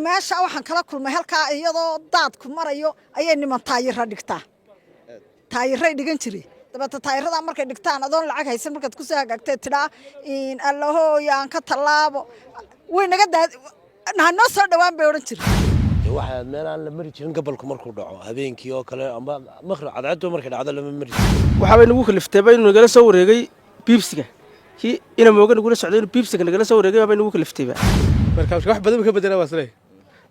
meesha waxaan kala kulmay halkaa iyadoo daadku marayo ayay niman taayirra dhigtaa taayirray dhigan jiray dabata taayirrada markay dhigtaan adoon lacag haysan markaad ku soo hagaagtay tidhaa allahooyaan ka tallaabo way naga noo soo dhawaan bay odhan jiray waxaa meel aan la mari jirin gobolku markuu dhaco habeenkii oo kale amba maqrib cadceedu markay dhacdo lama mari jirin waxa bay nagu kaliftay inuu nagala soo wareegay biibsiga ina mooga nagula socday inuu biibsiga nagala soo wareegay bay nagu kaliftay markaas wax badan ka bedelay waaslee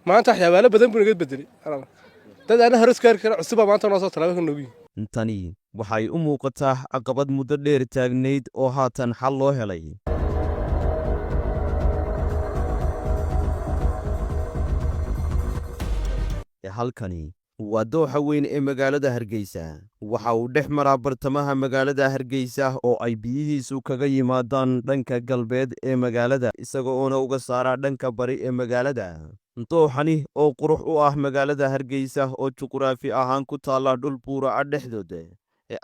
maanta waxyaabo badan buu naga bedelay dad aan hore iskaar kara cusub maanta noo soo talaabo noogi intani waxay u muuqataa caqabad muddo dheer taagneyd oo haatan xal loo helay halkani waa dooxa weyn ee magaalada Hargeysa waxa uu dhex maraa bartamaha magaalada Hargeysa oo ay biyihiisu kaga yimaadaan dhanka galbeed ee magaalada isagoo oo uga saara dhanka bari ee magaalada dooxani oo qurux u ah magaalada Hargeysa oo juqraafi ahaan ku taala dhul buura dhexdooda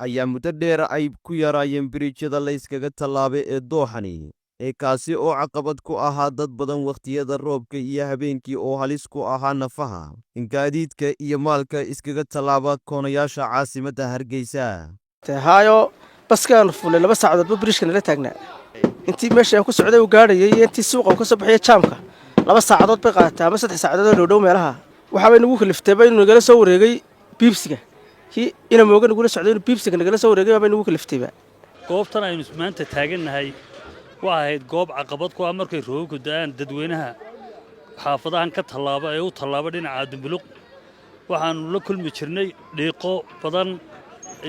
ayaa muddo dheer ay ku yaraayeen biriijyada la iskaga tallaabay ee dooxani kaasi oo caqabad ku ahaa dad badan waqtiyada roobka iyo habeenkii oo halis ku ahaa nafaha gaadiidka iyo maalka iskaga tallaaba koonayaasha caasimadda Hargeysa haayo baskaan fulay 2 saacadood biriishka la taagnaa intii meesha ku socday uu gaadhayay intii suuqa uu ka soo baxay jaamka 2 saacadood bay qaataa ama 3 saacadood oo dhow meelaha waxa bay nagu kaliftay inuu nagala soo wareegay biibsiga ina mooga nagula socday inuu biibsiga nagala soo wareegay bay nagu kaliftay goobtan aynu maanta taagannahay waa ahayd goob caqabad ku ah markay roobku da'aan dadweynaha xaafadahan ka tallaaba ee u tallaaba dhinaca Dumbuluq waxaanu la kulmi jirnay dhiiqo badan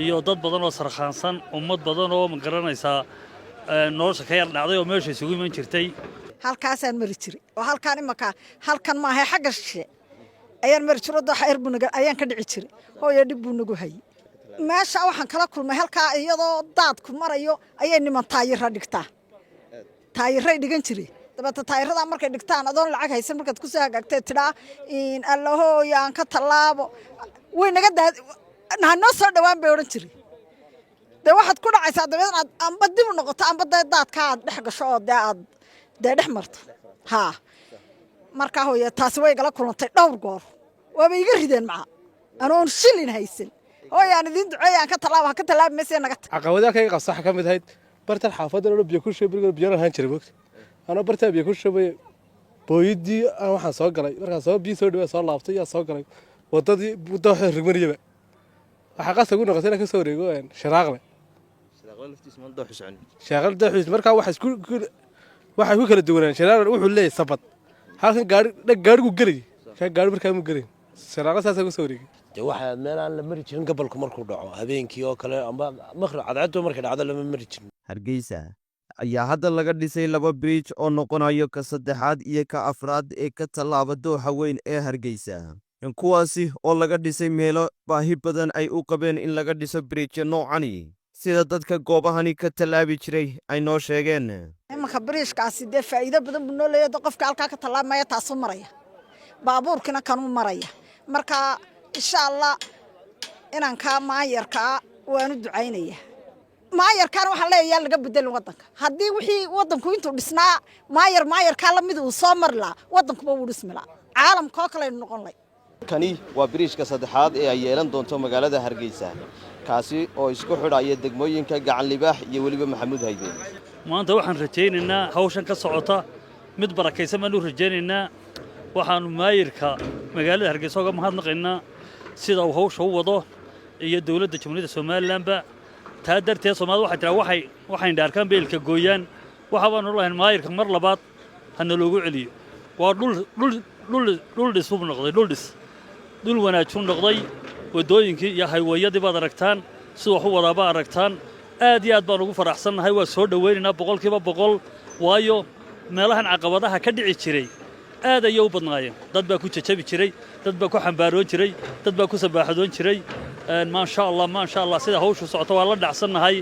iyo dad badan oo sarxaansan ummad badan oo ma garanaysaa nolosha ka yar dhacday oo meesha isugu iman jirtay halkaasaan mari jiray oo halkaan imaka halkan ma ahay xagga shishe ayaan mari jiray dooxa erbunaga ayaan ka dhici jiray hooyo dib buu nagu hayay meesha waxaan kala kulmay halkaa iyadoo daadku marayo ayay niman taayirra dhigtaa taayirray dhigan jiray dabata taayirrada markay dhigtaan adoon lacag haysan markaad ku soo hagaagtay tidhaa allahooyaan ka tallaabo way naga noo soo dhawaan bay odhan jiray dee waxaad ku dhacaysaa dabeed aad amba dib u noqoto amba dee daadka aad dhex gasho oo dee aad dhex marto haa markaa hooye taasi way igala kulantay dhowr goor waaba iga rideen maca anoon shilin haysan hooyaan idiin duceeyaan ka tallaabo ha ka tallaabi meesee naga tag caqabadaha kaga qabsaxa ka mid ahayd bartan xaafadda oo biyo ku shubay biyo ahaan jiray waqti ana bartan biyo ku shubay booyidii aan waxaan soo galay markaan soo biyo soo dhawaa soo laabtay yaa soo galay wadadii dooxa rigmariyaba waxa qas ugu noqotay inaan ka soo wareego sharaaqle laftiis man doox socon shaqal dooxis markaa waxa ku kala duwanaan sharaaqle wuxuu leeyahay sabad halkan gaarigu galay ka gaari markaa mu galay sharaaqle saas ugu soo wareegay waxaa meel aan la mari jirin gobolku markuu dhaco habeenkii oo kale amba maqrib cadceedu markay dhacdo lama mari jirin Hargeysa ayaa hadda laga dhisay 2 bridge oo noqonayo ka 3aad iyo ka 4aad ee ka tallaaba dooxa weyn ee Hargeysa kuwaasi oo laga dhisay meelo baahi badan ay u qabeen in laga dhiso bridge noocani sida dadka goobahani ka tallaabi jiray ay noo sheegeen imanka bridge-kaasi dee faa'iido badan buu noo leeyahay qofka halkaa ka tallaabmaya taasoo maraya baabuurkina kanuu maraya marka insha Allah inaan ka maayarka waanu ducaynaya maayarkan waxaan leeyahay laga bedelin wadanka haddii wixii wadanku intuu dhisnaa maayarka la mid uu soo marla wadankuba wuu dhismila caalamka oo kale noqon lay kani waa bridge-ka 3aad ee ay yeelan doonto magaalada Hargeysa kaasi oo isku xidhaya degmooyinka Gacan Libaax iyo waliba Maxamuud Hayde maanta waxaan rajaynaynaa hawshan ka socota mid barakaysan baan u rajaynaynaa waxaanu maayarka magaalada Hargeysa uga mahadnaqaynaa sida uu hawsha u wado iyo dawladda Jamhuuriyadda Soomaaliland taa darteed Soomaalidu waxay tiraa waxay dhaarkaan beelka gooyaan waxa baan u lahayn maayarka mar labaad hana loogu celiyo waa dhul dhis u noqday dhul wanaagsan noqday wadooyinkii iyo haywayadii baad aragtaan sida wax u wadaaba aragtaan aad iyo aad baan ugu faraxsanahay waa soo dhaweynaynaa 100% waayo meelahan caqabadaha ka dhici jiray aad ayay u badnaayeen dad baa ku jajabi jiray dad baa ku xambaaroon jiray dad baa ku sabaaxadoon jiray ma sha Allah sida hawshu socoto waa la dhacsanahay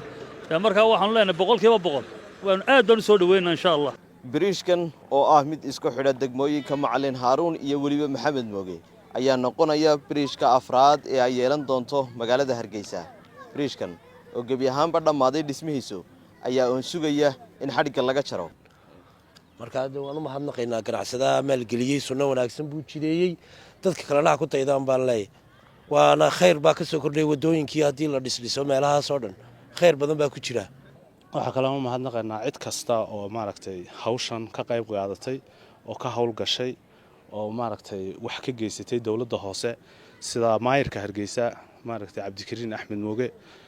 markaa waxaan leenahay 100% waan aad baan u soo dhaweynaa insha Allah bridge-kan oo ah mid isku xidha degmooyinka Macalin Haaruun iyo waliba Maxamed Mooge ayaa noqonaya bridge-ka 4aad ee ay yeelan doonto magaalada Hargeysa bridge-kan oo gebi ahaanba dhamaaday dhismihiisu ayaa sugaya in xadhigga laga jaro marka hadda waan u mahadnaqaynaa ganacsadaha maalgeliyey sunno wanaagsan buu jideeyey dadka kalena ha ku daydaan baan leeyahay waana khayr baa ka soo kordhay waddooyinkii haddii la dhisdhiso meelahaasoo dhan khayr badan baa ku jira waxaa kaloo u mahadnaqaynaa cid kasta oo maaragtay hawshan ka qayb qaadatay oo ka hawl gashay oo maaragtay wax ka geysatay dowladda hoose sida maayirka Hargeysa maaragtay Cabdikariin Axmed Mooge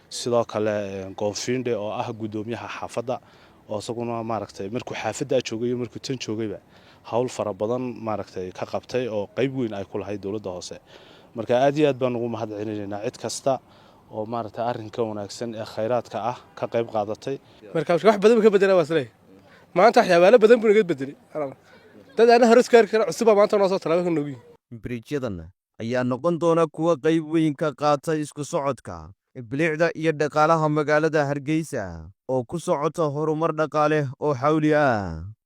sidoo kale Goonfiinde oo ah gudoomiyaha xaafadda oo isaguna maaragtay markuu xaafadda joogay markuu tan joogayba hawl fara badan maaragtay ka qabtay oo qayb weyn ay ku lahayd dowladda hoose marka aad iyo aad baan ugu mahadcelinaynaa cid kasta oo maaragtay arrinka wanaagsan ee khayraadka ah ka qayb qaadatay marka wax badan ka bedelay waaslee maanta waxyaabo badan buu naga bedelay dad aan hore iskaar kara cusub maanta noo soo talaabo noogi biriijyadan ayaa noqon doona kuwa qayb weyn ka qaata isku socodka bilicda iyo dhaqaalaha magaalada Hargeysa oo ku socota horumar dhaqaale oo xawli ah.